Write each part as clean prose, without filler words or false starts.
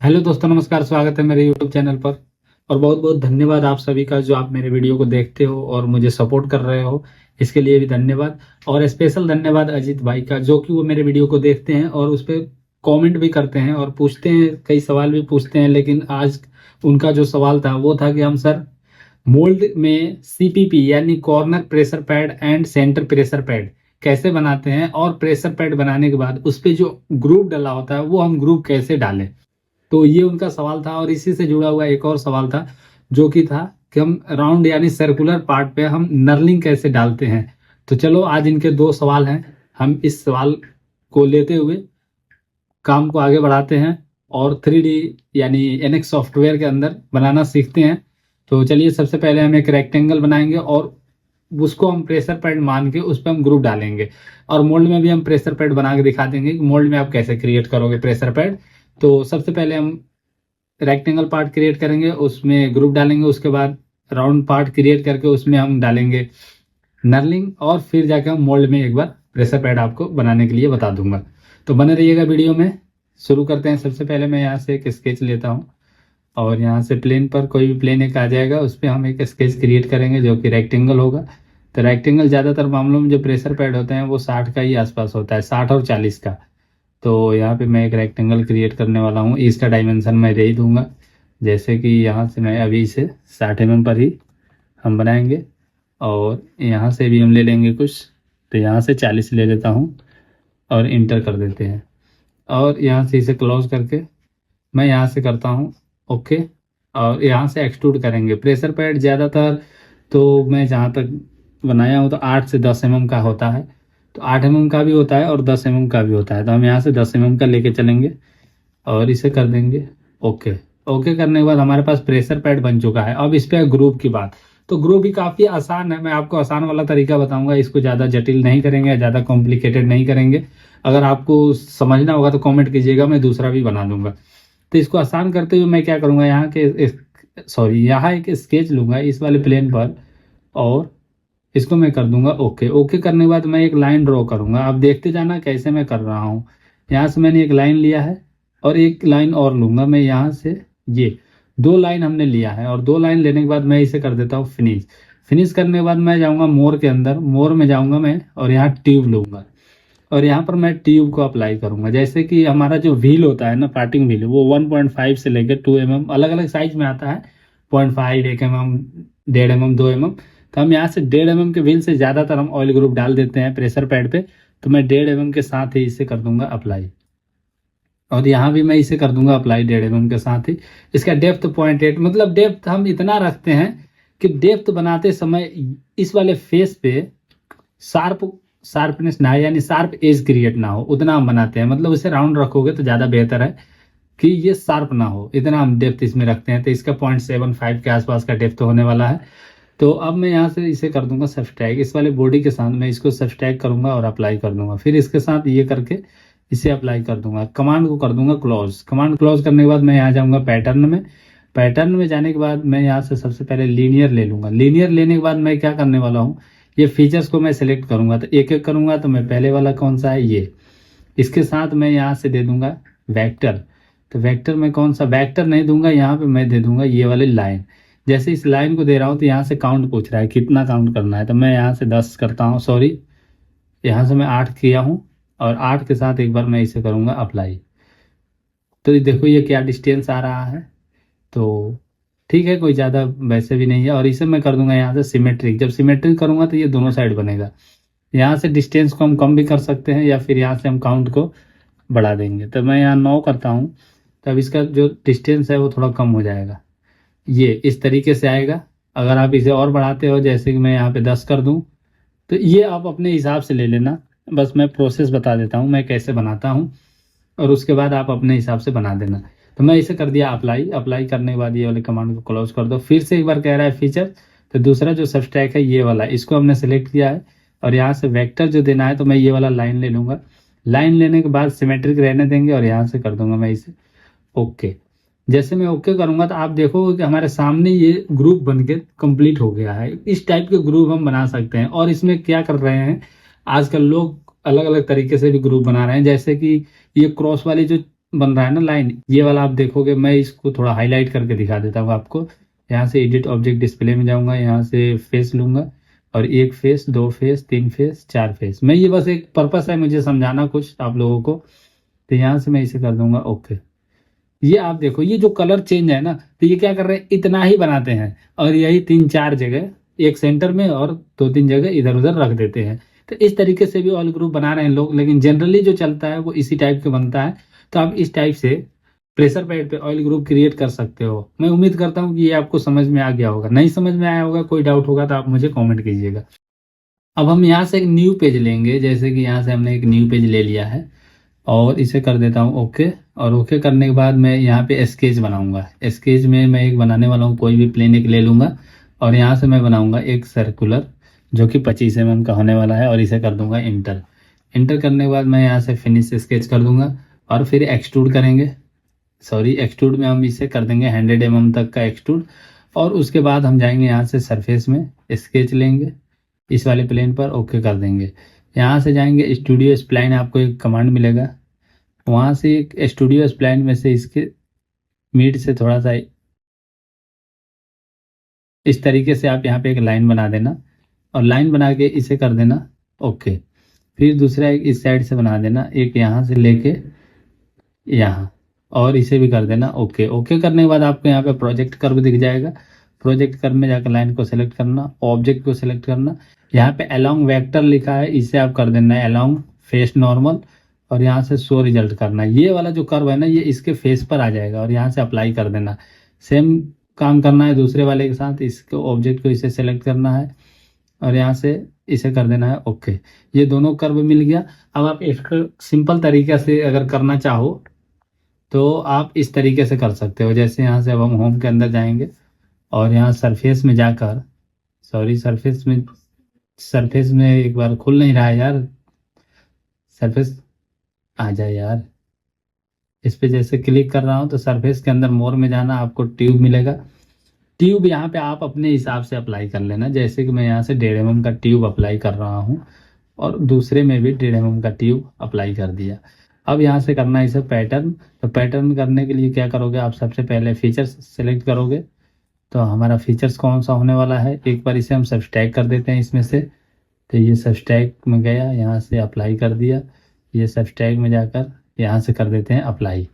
Hello दोस्तों, नमस्कार। स्वागत है मेरे यूट्यूब चैनल पर। और बहुत बहुत धन्यवाद आप सभी का जो आप मेरे वीडियो को देखते हो और मुझे सपोर्ट कर रहे हो। इसके लिए भी धन्यवाद। और स्पेशल धन्यवाद अजीत भाई का, जो कि वो मेरे वीडियो को देखते हैं और उस पर कमेंट भी करते हैं और पूछते हैं, कई सवाल भी पूछते हैं। लेकिन आज उनका जो सवाल था वो था कि हम सर मोल्ड में सीपीपी यानी corner pressure pad and centre pressure pad कैसे बनाते हैं, और प्रेशर पैड बनाने के बाद उस पर जो ग्रुप डला होता है वो हम ग्रुप कैसे डालें। तो ये उनका सवाल था। और इसी से जुड़ा हुआ एक और सवाल था, जो कि था कि हम राउंड यानी सर्कुलर पार्ट पे हम नर्लिंग कैसे डालते हैं। तो चलो, आज इनके दो सवाल हैं। हम इस सवाल को लेते हुए काम को आगे बढ़ाते हैं और 3D यानी एनएक्स सॉफ्टवेयर के अंदर बनाना सीखते हैं। तो चलिए, सबसे पहले हम एक रेक्टेंगल बनाएंगे और उसको हम प्रेशर पैड मान के उस पर हम ग्रुप डालेंगे। और मोल्ड में भी हम प्रेशर पैड बना के दिखा देंगे कि मोल्ड में आप कैसे क्रिएट करोगे प्रेशर पैड। तो सबसे पहले हम रेक्टेंगल पार्ट क्रिएट करेंगे, उसमें ग्रुप डालेंगे। उसके बाद राउंड पार्ट क्रिएट करके उसमें हम डालेंगे नर्लिंग, और फिर जाके हम मोल्ड में एक बार प्रेशर पैड आपको बनाने के लिए बता दूंगा। तो बने रहिएगा वीडियो में। शुरू करते हैं। सबसे पहले मैं यहाँ से एक स्केच लेता हूँ और यहाँ से प्लेन पर कोई भी प्लेन एक आ जाएगा, उस पर हम एक स्केच क्रिएट करेंगे जो कि रेक्टेंगल होगा। तो रेक्टेंगल ज़्यादातर मामलों में जो प्रेशर पैड होते हैं वो 60 का ही आसपास होता है, 60 और 40 का। तो यहाँ पे मैं एक रेक्टेंगल क्रिएट करने वाला हूँ। इसका डायमेंशन मैं दे ही दूंगा, जैसे कि यहाँ से मैं अभी इसे 60 mm पर ही हम बनाएंगे। और यहाँ से भी हम ले लेंगे कुछ, तो यहाँ से 40 ले लेता हूँ और इंटर कर देते हैं। और यहाँ से इसे क्लोज करके मैं यहाँ से करता हूँ ओके। और यहाँ से एक्सट्रूड करेंगे। प्रेशर पैड ज़्यादातर तो मैं जहाँ तक बनाया हूँ तो 8 से 10 mm का होता है। तो 8 mm का भी होता है और 10 mm का भी होता है। तो हम यहाँ से 10 mm का लेके चलेंगे और इसे कर देंगे ओके। ओके करने के बाद हमारे पास प्रेशर पैड बन चुका है। अब इस पे ग्रुप की बात। तो ग्रुप भी काफ़ी आसान है। मैं आपको आसान वाला तरीका बताऊंगा, इसको ज़्यादा जटिल नहीं करेंगे, ज़्यादा कॉम्प्लिकेटेड नहीं करेंगे। अगर आपको समझना होगा तो कमेंट कीजिएगा, मैं दूसरा भी बना दूंगा। तो इसको आसान करते हुए मैं क्या करूँगा, यहाँ एक स्केच लूँगा इस वाले प्लेन पर, और इसको मैं कर दूंगा ओके। ओके करने के बाद मैं एक लाइन ड्रॉ करूंगा। आप देखते जाना कैसे मैं कर रहा हूँ। यहाँ से मैंने एक लाइन लिया है और एक लाइन और लूंगा मैं यहाँ से। ये 2 लाइन हमने लिया है, और 2 लाइन लेने के बाद मैं इसे कर देता हूँ फिनिश। फिनिश करने के बाद मैं जाऊँगा मोर के अंदर, मोर में जाऊँगा मैं और यहाँ ट्यूब लूँगा। और यहाँ पर मैं ट्यूब को अप्लाई करूँगा। जैसे कि हमारा जो व्हील होता है ना, पार्टिंग व्हील, वो 1.5 से लेकर 2 mm अलग अलग साइज में आता है। 0.5, 1 mm, 1.5 mm, 2 mm। तो हम यहाँ से 1.5 mm के व्हील से ज़्यादातर हम ऑयल ग्रुप डाल देते हैं प्रेशर पैड पे। तो मैं 1.5 mm के साथ ही इसे कर दूंगा अप्लाई। और यहाँ भी मैं इसे कर दूंगा अप्लाई 1.5 mm के साथ ही। इसका डेप्थ 0.8, मतलब डेप्थ हम इतना रखते हैं कि डेप्थ बनाते समय इस वाले फेस पे शार्पनेस ना है, यानी शार्प एज क्रिएट ना हो, उतना हम बनाते हैं। मतलब इसे राउंड रखोगे तो ज़्यादा बेहतर है कि ये शार्प ना हो, इतना हम डेप्थ इसमें रखते हैं। तो इसका 0.75 के आसपास का डेप्थ होने वाला है। तो अब मैं यहाँ से इसे कर दूंगा सब्सट्रैक्ट। इस वाले बॉडी के साथ मैं इसको सब्सट्रैक्ट करूंगा और अप्लाई कर दूंगा। फिर इसके साथ ये करके इसे अप्लाई कर दूंगा। कमांड को कर दूंगा क्लोज। कमांड क्लोज करने के बाद मैं यहाँ जाऊँगा पैटर्न में। पैटर्न में जाने के बाद मैं यहाँ से सबसे पहले लीनियर ले लूंगा। लीनियर लेने के बाद मैं क्या करने वाला हूँ, ये फीचर्स को मैं सिलेक्ट करूंगा। तो एक एक करूंगा। तो मैं पहले वाला कौन सा है, ये। इसके साथ मैं यहाँ से दे दूंगा वेक्टर। तो वेक्टर में कौन सा, वेक्टर नहीं दूंगा, यहाँ पे मैं दे दूंगा ये वाली लाइन। जैसे इस लाइन को दे रहा हूँ तो यहाँ से काउंट पूछ रहा है कितना काउंट करना है। तो मैं यहाँ से 10 करता हूँ, सॉरी, यहाँ से मैं 8 किया हूँ। और 8 के साथ एक बार मैं इसे करूँगा अप्लाई। तो ये देखो ये क्या डिस्टेंस आ रहा है। तो ठीक है, कोई ज़्यादा वैसे भी नहीं है। और इसे मैं कर दूंगा यहाँ से सिमेट्रिक। जब सिमेट्रिक करूँगा तो ये दोनों साइड बनेगा। यहाँ से डिस्टेंस को हम कम भी कर सकते हैं, या फिर यहाँ से हम काउंट को बढ़ा देंगे। तो मैं यहाँ 9 करता हूँ। तब इसका जो डिस्टेंस है वो थोड़ा कम हो जाएगा। ये इस तरीके से आएगा। अगर आप इसे और बढ़ाते हो, जैसे कि मैं यहाँ पे 10 कर दूँ, तो ये आप अपने हिसाब से ले लेना। बस मैं प्रोसेस बता देता हूँ मैं कैसे बनाता हूँ, और उसके बाद आप अपने हिसाब से बना देना। तो मैं इसे कर दिया अप्लाई। अप्लाई करने के बाद ये वाले कमांड को क्लोज कर दो। फिर से एक बार कह रहा है फीचर। तो दूसरा जो सब्सट्रैक्ट है ये वाला, इसको हमने सेलेक्ट किया है। और यहाँ से वेक्टर जो देना है, तो मैं ये वाला लाइन ले लूँगा। लाइन लेने के बाद सिमेट्रिक रहने देंगे और यहाँ से कर दूंगा मैं इसे ओके। जैसे मैं ओके करूंगा तो आप देखोगे कि हमारे सामने ये ग्रुप बन के कंप्लीट हो गया है। इस टाइप के ग्रुप हम बना सकते हैं। और इसमें क्या कर रहे हैं, आजकल लोग अलग अलग तरीके से भी ग्रुप बना रहे हैं। जैसे कि ये क्रॉस वाली जो बन रहा है ना लाइन, ये वाला आप देखोगे, मैं इसको थोड़ा हाईलाइट करके दिखा देता हूँ आपको। यहाँ से एडिट ऑब्जेक्ट डिस्प्ले में जाऊंगा, यहाँ से फेस लूंगा और एक फेस, दो फेस, तीन फेस, चार फेस। मैं ये बस एक पर्पस है मुझे समझाना कुछ आप लोगों को। तो यहाँ से मैं इसे कर दूंगा ओके। ये आप देखो, ये जो कलर चेंज है ना, तो ये क्या कर रहे हैं, इतना ही बनाते हैं और यही तीन चार जगह, एक सेंटर में और दो तीन जगह इधर उधर रख देते हैं। तो इस तरीके से भी ऑयल ग्रुप बना रहे हैं लोग, लेकिन जनरली जो चलता है वो इसी टाइप के बनता है। तो आप इस टाइप से प्रेशर पैड पे ऑयल ग्रुप क्रिएट कर सकते हो। मैं उम्मीद करता हूँ कि ये आपको समझ में आ गया होगा। नहीं समझ में आया होगा, कोई डाउट होगा तो आप मुझे कमेंट कीजिएगा। अब हम यहाँ से एक न्यू पेज लेंगे, जैसे कि यहाँ से हमने एक न्यू पेज ले लिया है और इसे कर देता हूँ ओके। और ओके करने के बाद मैं यहाँ पे स्केच बनाऊंगा। स्केच में मैं एक बनाने वाला हूँ, कोई भी प्लेन एक ले लूंगा और यहाँ से मैं बनाऊंगा एक सर्कुलर जो कि 25 mm का होने वाला है और इसे कर दूंगा इंटर। इंटर करने के बाद मैं यहाँ से फिनिश स्केच कर दूंगा और फिर एक्सट्रूड करेंगे। सॉरी, एक्सट्रूड में हम इसे कर देंगे 100 mm तक का एक्सट्रूड। और उसके बाद हम जाएंगे यहाँ से सरफेस में, स्केच लेंगे इस वाले प्लेन पर, ओके कर देंगे। यहाँ से जाएंगे स्टूडियो स्प्लाइन, आपको एक कमांड मिलेगा, वहाँ से एक स्टूडियो स्प्लाइन में से इसके मिड से थोड़ा सा इस तरीके से आप यहाँ पे एक लाइन बना देना और लाइन बना के इसे कर देना ओके। फिर दूसरा एक इस साइड से बना देना, एक यहाँ से लेके यहाँ, और इसे भी कर देना ओके। ओके करने के बाद आपको यहाँ पे प्रोजेक्ट कर्व दिख जाएगा। प्रोजेक्ट कर्व में जाकर लाइन को सिलेक्ट करना, ऑब्जेक्ट को सिलेक्ट करना, यहाँ पे अलोंग वेक्टर लिखा है, इसे आप कर देना है अलोंग फेस नॉर्मल और यहाँ से शो रिजल्ट करना है। ये वाला जो कर्व है ना, ये इसके फेस पर आ जाएगा और यहाँ से अप्लाई कर देना। सेम काम करना है दूसरे वाले के साथ, इसको ऑब्जेक्ट को इसे सेलेक्ट करना है और यहाँ से इसे कर देना है ओके। ये दोनों कर्व मिल गया। अब आप इसको सिंपल तरीके से अगर करना चाहो तो आप इस तरीके से कर सकते हो। जैसे यहाँ से अब हम होम के अंदर जाएंगे और यहाँ सरफेस में जाकर, सॉरी सरफेस में एक बार खुल नहीं रहा है यार, सरफेस आ जाए यार। इस पे जैसे क्लिक कर रहा हूँ तो सरफेस के अंदर मोर में जाना, आपको ट्यूब मिलेगा। ट्यूब यहाँ पे आप अपने हिसाब से अप्लाई कर लेना, जैसे कि मैं यहाँ से 1.5 mm का ट्यूब अप्लाई कर रहा हूँ और दूसरे में भी 1.5 mm का ट्यूब अप्लाई कर दिया। अब यहाँ से करना है इसे पैटर्न। तो पैटर्न करने के लिए क्या करोगे, आप सबसे पहले फीचर्स सेलेक्ट करोगे। तो हमारा फीचर्स कौन सा होने वाला है, एक बार इसे हम सब्सट्रैक्ट कर देते हैं इसमें से। तो ये सब्सट्रैक्ट में गया, यहाँ से अप्लाई कर दिया। ये सब्सट्रैक्ट में जाकर यहाँ से कर देते हैं अप्लाई।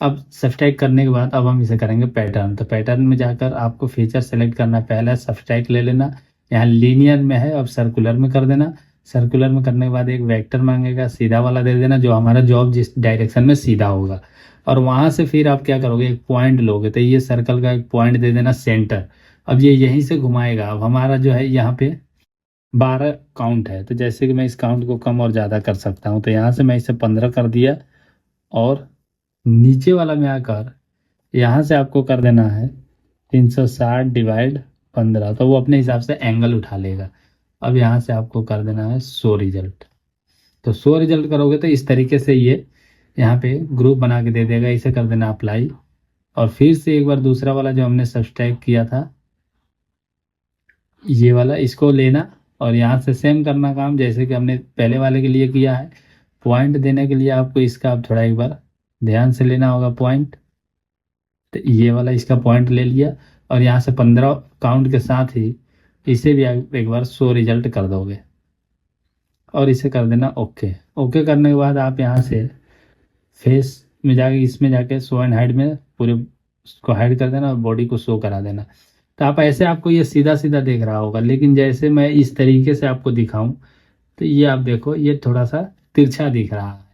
अब सब्सट्रैक्ट करने के बाद अब हम इसे करेंगे पैटर्न। तो पैटर्न में जाकर आपको फीचर सेलेक्ट करना है, पहला सब्सट्रैक्ट ले लेना, यहाँ लीनियर में है, अब सर्कुलर में कर देना। सर्कुलर में करने के बाद एक वेक्टर मांगेगा, सीधा वाला दे देना, जो हमारा जॉब जिस डायरेक्शन में सीधा होगा। और वहां से फिर आप क्या करोगे, एक पॉइंट लोगे, तो ये सर्कल का एक पॉइंट दे देना सेंटर। अब ये यहीं से घुमाएगा। अब हमारा जो है यहाँ पे 12 काउंट है, तो जैसे कि मैं इस काउंट को कम और ज़्यादा कर सकता हूँ। तो यहाँ से मैं इसे 15 कर दिया और नीचे वाला में आकर यहाँ से आपको कर देना है 360 डिवाइड 15, तो वो अपने हिसाब से एंगल उठा लेगा। अब यहाँ से आपको कर देना है शो रिजल्ट। तो शो रिजल्ट करोगे तो इस तरीके से ये यहाँ पे ग्रुप बना के दे देगा। इसे कर देना अप्लाई और फिर से एक बार दूसरा वाला जो हमने सब्सट्रैक्ट किया था, ये वाला, इसको लेना और यहाँ से सेम करना काम जैसे कि हमने पहले वाले के लिए किया है। पॉइंट देने के लिए आपको इसका आप थोड़ा एक बार ध्यान से लेना होगा पॉइंट। तो ये वाला इसका पॉइंट ले लिया और यहाँ से 15 काउंट के साथ ही इसे भी आप एक बार शो रिजल्ट कर दोगे और इसे कर देना ओके। ओके करने के बाद आप यहाँ से फेस में जाके इसमें जाके शो एंड हाइड में पूरे उसको हाइड कर देना और बॉडी को शो करा देना। तो आप ऐसे, आपको ये सीधा सीधा देख रहा होगा, लेकिन जैसे मैं इस तरीके से आपको दिखाऊं तो ये आप देखो, ये थोड़ा सा तिरछा दिख रहा है।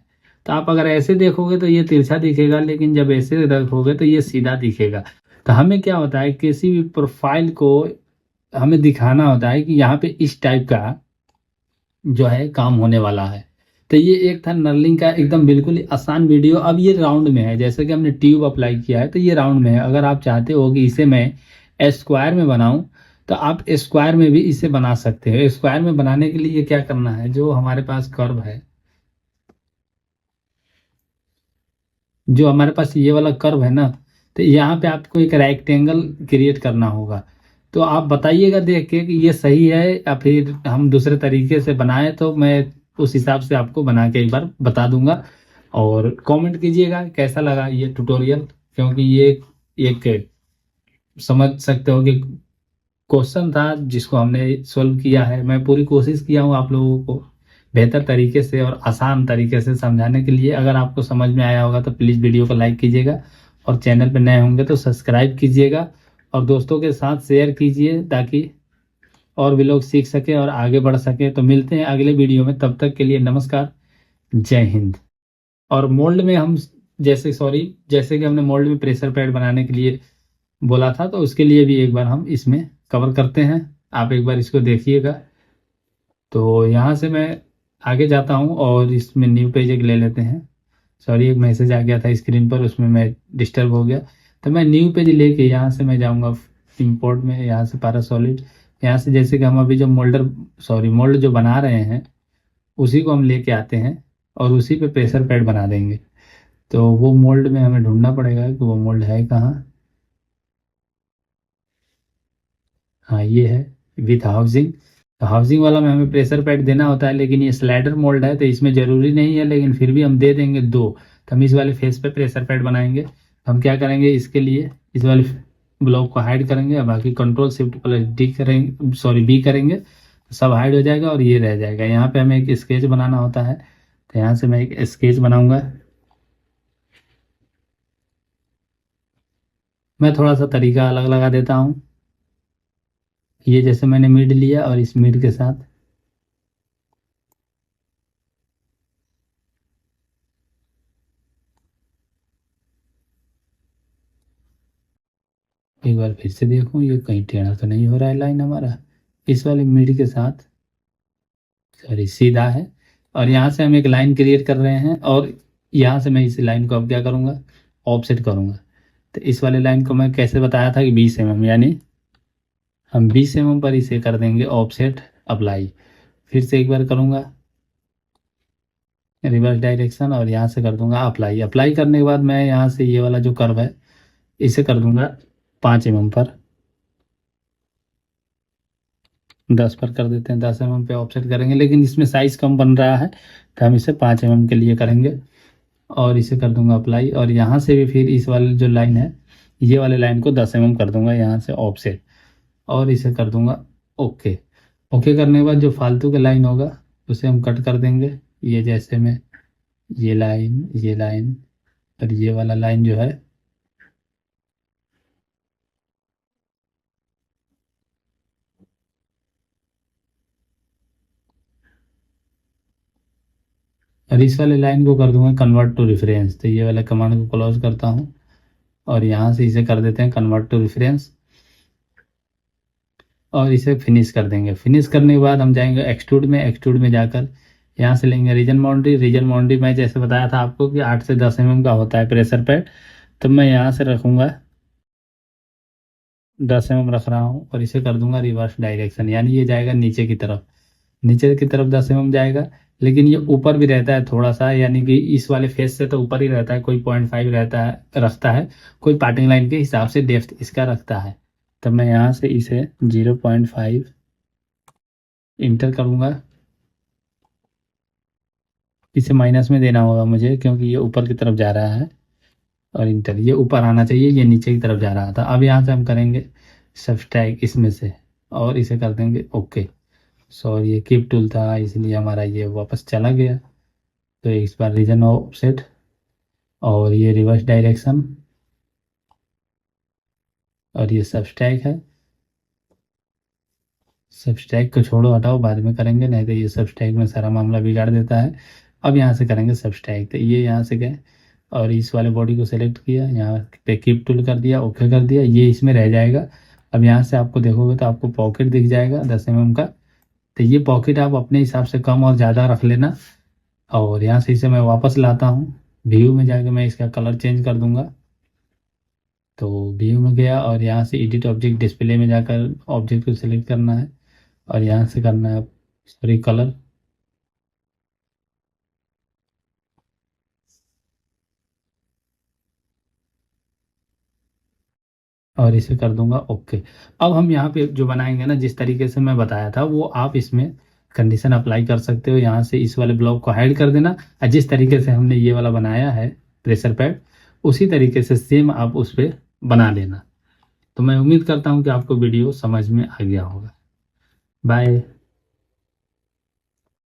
तो आप अगर ऐसे देखोगे तो ये तिरछा दिखेगा, लेकिन जब ऐसे देखोगे तो ये सीधा दिखेगा। तो हमें क्या होता है, किसी भी प्रोफाइल को हमें दिखाना होता है कि यहाँ पे इस टाइप का जो है काम होने वाला है। तो ये एक था नर्लिंग का एकदम बिल्कुल ही आसान वीडियो। अब ये राउंड में है, जैसे कि हमने ट्यूब अप्लाई किया है तो ये राउंड में है। अगर आप चाहते हो कि इसे मैं स्क्वायर में बनाऊं तो आप स्क्वायर में भी इसे बना सकते हो। स्क्वायर में बनाने के लिए क्या करना है, जो हमारे पास कर्व है, जो हमारे पास ये वाला कर्व है ना, तो यहाँ पे आपको एक रेक्टेंगल क्रिएट करना होगा। तो आप बताइएगा देख के कि ये सही है या फिर हम दूसरे तरीके से बनाएं, तो मैं उस हिसाब से आपको बना के एक बार बता दूंगा। और कमेंट कीजिएगा कैसा लगा ये ट्यूटोरियल, क्योंकि ये एक समझ सकते हो कि क्वेश्चन था जिसको हमने सोल्व किया है। मैं पूरी कोशिश किया हूँ आप लोगों को बेहतर तरीके से और आसान तरीके से समझाने के लिए। अगर आपको समझ में आया होगा तो प्लीज़ वीडियो को लाइक कीजिएगा, और चैनल पर नए होंगे तो सब्सक्राइब कीजिएगा, और दोस्तों के साथ शेयर कीजिए ताकि और भी लोग सीख सके और आगे बढ़ सके। तो मिलते हैं अगले वीडियो में, तब तक के लिए नमस्कार, जय हिंद। और मोल्ड में हम जैसे कि हमने मोल्ड में प्रेशर पैड बनाने के लिए बोला था, तो उसके लिए भी एक बार हम इसमें कवर करते हैं। आप एक बार इसको देखिएगा। तो यहाँ से मैं आगे जाता हूँ और इसमें न्यू पेज एक ले लेते हैं। सॉरी, एक मैसेज आ गया था स्क्रीन पर, उसमें मैं डिस्टर्ब हो गया। तो मैं न्यू पेज लेके यहाँ से मैं जाऊँगा इंपोर्ट में, यहाँ से पैरासॉलिड, यहाँ से जैसे कि हम अभी जो मोल्ड जो बना रहे हैं उसी को हम लेके आते हैं और उसी पे प्रेशर पैड बना देंगे। तो वो मोल्ड में हमें ढूंढना पड़ेगा कि वो मोल्ड है कहाँ। हाँ, ये है विथ हाउसिंग। तो हाउसिंग वाला में हमें प्रेशर पैड देना होता है, लेकिन ये स्लाइडर मोल्ड है तो इसमें ज़रूरी नहीं है, लेकिन फिर भी हम दे देंगे दो। तो हम इस वाले फेस पे प्रेशर पैड बनाएंगे। हम क्या करेंगे, इसके लिए इस वाले ब्लॉक को हाइड करेंगे और बाकी कंट्रोल शिफ्ट प्लस डी करेंगे, सॉरी बी करेंगे, तो सब हाइड हो जाएगा और ये रह जाएगा। यहाँ पे हमें एक स्केच बनाना होता है, तो यहाँ से मैं एक स्केच बनाऊंगा। मैं थोड़ा सा तरीका अलग लगा देता हूँ। ये जैसे मैंने मिड लिया और इस मिड के साथ एक बार फिर से देखूं ये कहीं टेढ़ा तो नहीं हो रहा है लाइन हमारा। इस वाले मिड के साथ, सॉरी, सीधा है। और यहाँ से हम एक लाइन क्रिएट कर रहे हैं, और यहाँ से मैं इस लाइन को अब क्या करूँगा, ऑफसेट करूँगा। तो इस वाले लाइन को मैं कैसे बताया था कि 20 mm, यानी हम 20 mm पर इसे कर देंगे ऑफसेट अप्लाई। फिर से एक बार करूँगा रिवर्स डायरेक्शन और यहाँ से कर दूंगा अप्लाई। अप्लाई करने के बाद मैं यहाँ से ये वाला जो कर्व है इसे कर दूंगा 5 mm पर, 10 पर कर देते हैं। 10 mm पे ऑफसेट करेंगे, लेकिन इसमें साइज कम बन रहा है तो हम इसे 5 mm के लिए करेंगे। और इसे कर दूंगा अप्लाई, और यहाँ से भी फिर इस वाले जो लाइन है ये वाले लाइन को 10 mm कर दूंगा यहाँ से ऑफसेट, और इसे कर दूंगा ओके। ओके करने के बाद जो फालतू का लाइन होगा उसे हम कट कर देंगे। ये जैसे में ये लाइन और ये वाला लाइन जो है, और इस वाले लाइन को कर दूंगा कन्वर्ट टू रेफरेंस। तो ये वाले कमांड को क्लोज करता हूँ और यहाँ से इसे कर देते हैं कन्वर्ट टू रेफरेंस, और इसे फिनिश कर देंगे। फिनिश करने के बाद हम जाएंगे एक्सट्रूड में जाकर यहाँ से लेंगे रीजन बाउंड्री मैं जैसे बताया था आपको कि 8 से 10 mm का होता है प्रेशर पैड। तो मैं यहाँ से रखूँगा 10 mm रख रहा हूँ, और इसे कर दूंगा रिवर्स डायरेक्शन, यानी ये जाएगा नीचे की तरफ 10 mm जाएगा। लेकिन ये ऊपर भी रहता है थोड़ा सा, यानी कि इस वाले फेस से तो ऊपर ही रहता है, कोई 0.5 रखता है, कोई पार्टिंग लाइन के हिसाब से डेप्थ इसका रखता है। तो मैं यहाँ से इसे 0.5 इंटर करूँगा। इसे माइनस में देना होगा मुझे क्योंकि ये ऊपर की तरफ जा रहा है, और इंटर, ये ऊपर आना चाहिए, ये नीचे की तरफ जा रहा था। अब यहाँ से हम करेंगे सब्सट्रैक्ट इसमें से और इसे कर देंगे ओके। सॉरी, ये कीप टूल था इसलिए हमारा ये वापस चला गया। तो इस बार रीजन ऑफसेट और ये रिवर्स डायरेक्शन और ये सब्सट्रैक्ट है। सब्सट्रैक्ट को छोड़ो, हटाओ, बाद में करेंगे, नहीं तो ये सब्सट्रैक्ट में सारा मामला बिगाड़ देता है। अब यहाँ से करेंगे सब्सट्रैक्ट। तो ये यहाँ से गए और इस वाले बॉडी को सेलेक्ट किया, यहाँ पे कीप टूल कर दिया, ओके कर दिया, ये इसमें रह जाएगा। अब यहाँ से आपको देखोगे तो आपको पॉकेट दिख जाएगा 10 mm का। तो ये पॉकेट आप अपने हिसाब से कम और ज़्यादा रख लेना। और यहाँ से इसे मैं वापस लाता हूँ, व्यू में जाके मैं इसका कलर चेंज कर दूंगा। तो व्यू में गया और यहाँ से एडिट ऑब्जेक्ट डिस्प्ले में जाकर ऑब्जेक्ट को सिलेक्ट करना है, और यहाँ से करना है सॉरी कलर, और इसे कर दूंगा ओके। अब हम यहाँ पे जो बनाएंगे ना, जिस तरीके से मैं बताया था वो आप इसमें कंडीशन अप्लाई कर सकते हो। यहाँ से इस वाले ब्लॉक को हाइड कर देना और जिस तरीके से हमने ये वाला बनाया है प्रेशर पैड, उसी तरीके से सेम आप उस पर बना लेना। तो मैं उम्मीद करता हूँ कि आपको वीडियो समझ में आ गया होगा। बाय।